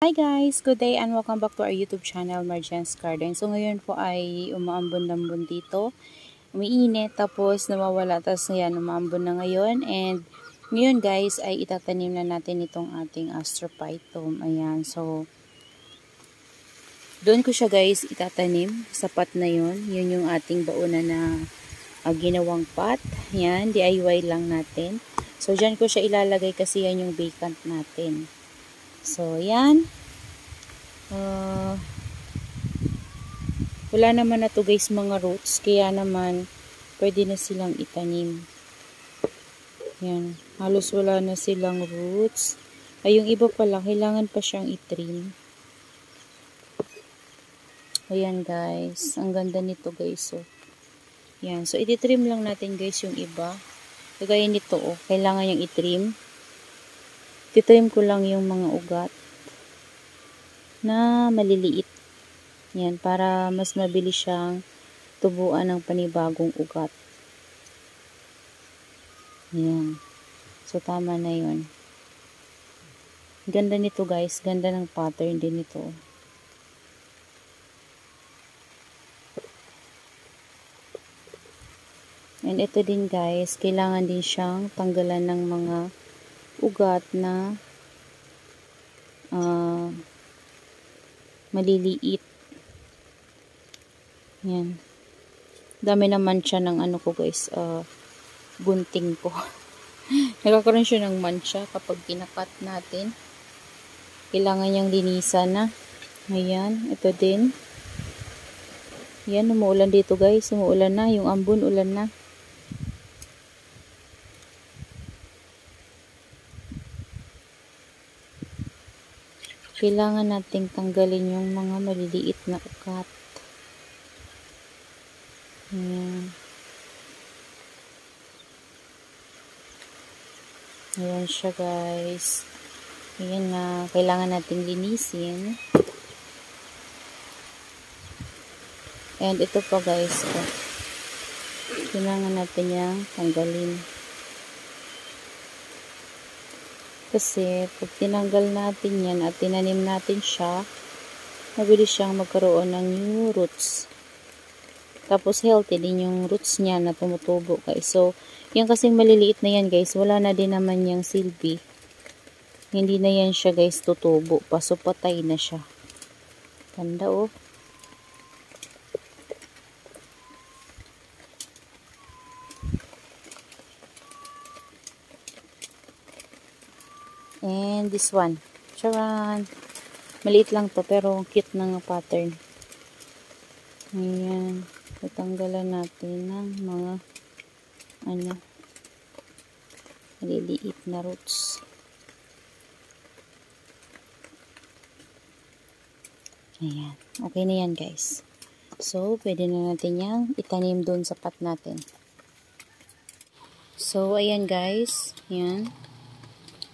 Hi guys! Good day and welcome back to our YouTube channel, Marjan's Garden. So ngayon po ay umaambon-lambon dito. Umiinit tapos nawawala. Tapos ngayon umaambon na ngayon. And ngayon guys ay itatanim na natin itong ating astrophytum. Ayan. So doon ko siya guys itatanim. Sa pot na yun. Yun yung ating bauna na ginawang pot. Ayan. DIY lang natin. So dyan ko siya ilalagay kasi yan yung vacant natin. So, yan. Wala naman na to guys mga roots. Kaya naman, pwede na silang itanim. Yan. Halos wala na silang roots. Ay, yung iba pala, kailangan pa siyang itrim. Ayan guys. Ang ganda nito guys. So, yan. So, ititrim lang natin guys yung iba. Kagaya nito, oh. Kailangan yung itrim. Titrim ko lang yung mga ugat na maliliit. Yan, para mas mabilis siyang tubuan ng panibagong ugat. Yan. So, tama na yun. Ganda nito guys. Ganda ng pattern din ito. And ito din guys, kailangan din siyang tanggalan ng mga ugat na maliliit. Yan. Dami naman siya ng ano ko guys, gunting ko. Nagkakaroon siya ng mancha kapag kinakat natin. Kailangan niyang linisan na. Ayan, ito din. Yan, umuulan dito guys. Umuulan na. Yung ambon, ulan na. Kailangan nating tanggalin yung mga maliliit na ugat. Ayan. Ayan siya guys. Ayan na. Kailangan nating linisin. And ito pa guys. Oh. Kailangan natin yung tanggalin. Kasi, pag tinanggal natin yan at tinanim natin siya, mabilis siyang magkaroon ng new roots. Tapos, healthy din yung roots niya na tumutubo, guys. So, yung kasing maliliit na yan, guys, wala na din naman yung silbi. Hindi na yan siya, guys, tutubo pa. So, patay na siya. Tanda, oh. And this one. Charan. Maliit lang to pero cute na nga pattern. Ayan. Tatanggalan natin ng mga maliliit na roots. Ayan. Okay na yan guys. So, pwede na natin yang itanim doon sa pot natin. So, ayan guys. Ayan.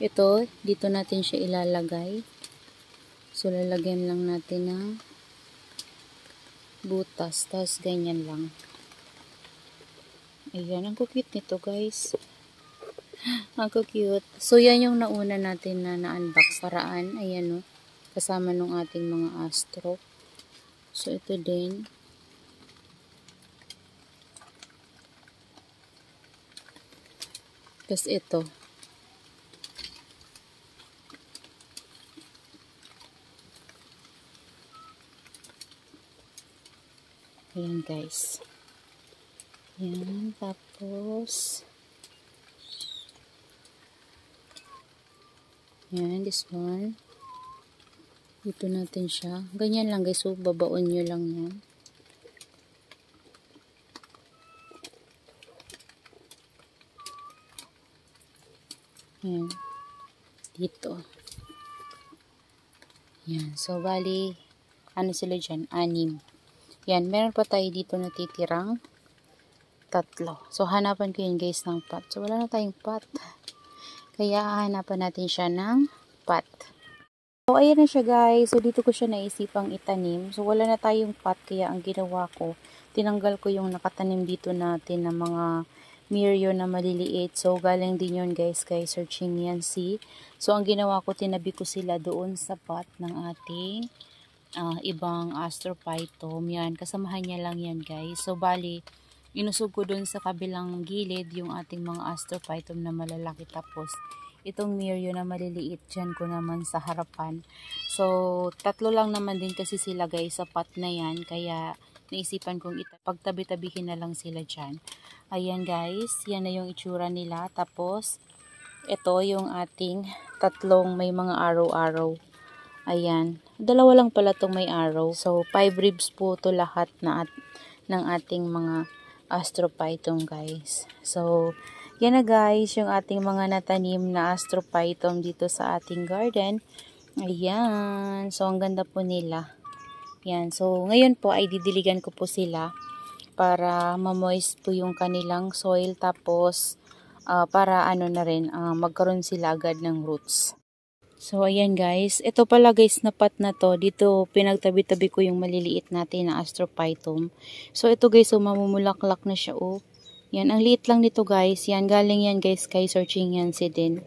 Ito, dito natin siya ilalagay. So, lalagyan lang natin ng butas. Tapos, ganyan lang. Ayan, ang cute nito, guys. Ang cute. So, yan yung nauna natin na na-unbox paraan. Ayan, no. Kasama nung ating mga astro. So, ito din. Tapos, ito. Ayan guys. Ayan. Tapos. Ayan. This one. Dito natin siya. Ganyan lang guys. So, babaon nyo lang yan. Ayan. Dito. Ayan. So, bali, ano sila dyan? 6. Yan, meron pa tayo dito natitirang 3. So, hanapan ko yun guys ng pot. So, wala na tayong pot. Kaya, hanapan natin siya ng pot. So, ayan na siya guys. So, dito ko siya naisipang itanim. So, wala na tayong pot. Kaya, ang ginawa ko, tinanggal ko yung nakatanim dito natin ng mga Mirio na maliliit. So, galing din yun guys kay Sir Ching Yancy. So, ang ginawa ko, tinabi ko sila doon sa pot ng ating ibang astrophytum. Yan, kasamahan niya lang yan guys. So, bali, inusog ko doon sa kabilang gilid yung ating mga astrophytum na malalaki. Tapos, itong Mirio na maliliit dyan ko naman sa harapan. So, tatlo lang naman din kasi sila guys sa pot na yan. Kaya, naisipan kong pagtabi-tabihin na lang sila dyan. Ayan guys, yan na yung itsura nila. Tapos, ito yung ating tatlong may mga arrow-arrow. Ayan, dalawa lang pala itong may arrow. So, 5 ribs po to lahat ng ating mga astrophytum guys. So, yan na guys, yung ating mga natanim na astrophytum dito sa ating garden. Ayan, so ang ganda po nila. Yan, so ngayon po ay didiligan ko po sila para ma-moist po yung kanilang soil, tapos para ano na rin, magkaroon sila agad ng roots. So ayan guys, ito pala guys na pot na to, dito pinagtabi-tabi ko yung maliliit natin na astrophytum. So ito guys, so mamumulaklak na siya oh. Yan, ang liit lang nito guys. Yan, galing yan guys kay Sir Ching Yancy din.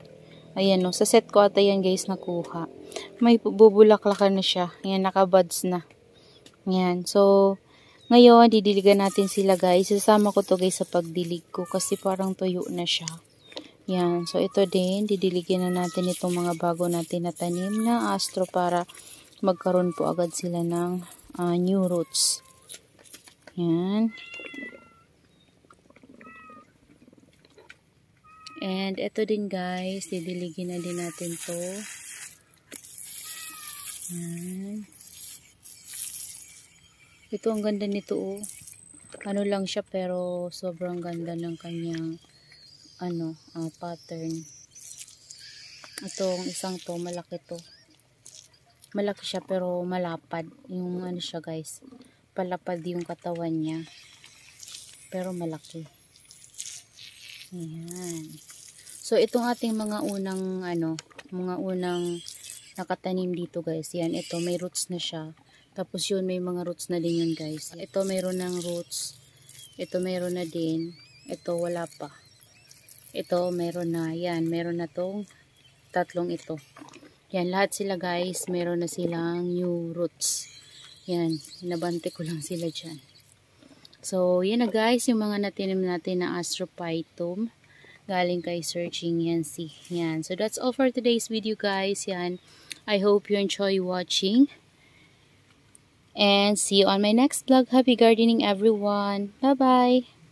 Ayan no, sa set ko ata yan guys nakuha. May bubulaklakan na siya. Yan, nakabuds na. Yan, so ngayon didiligan natin sila guys. Sasama ko to guys sa pagdilig ko kasi parang tuyo na siya. Yan, so ito din, didiligan na natin itong mga bago natin na tanim na astro para magkaroon po agad sila ng new roots. Yan. And ito din guys, didiligin na din natin to. Yan. Ito ang ganda nito oh. Ano lang siya pero sobrang ganda ng kanyang pattern. Itong isang to, malaki to. Malaki siya pero malapad. Yung ano siya guys, palapad yung katawan niya. Pero malaki. Ayan. So itong ating mga unang nakatanim dito guys. Yan, ito may roots na siya. Tapos yun, may mga roots na din yun guys. Ito mayroon ng roots. Ito mayroon na din. Ito wala pa. Ito mayroon na. Yan, mayroon na tong tatlong ito. Yan, lahat sila guys, mayroon na silang new roots. Yan, nabante ko lang sila dyan. So, yan na guys, yung mga natinim natin na astrophytum. Galing kay Sir Ching Yancy. Yan, so that's all for today's video guys. Yan, I hope you enjoy watching. And see you on my next vlog. Happy gardening everyone. Bye-bye.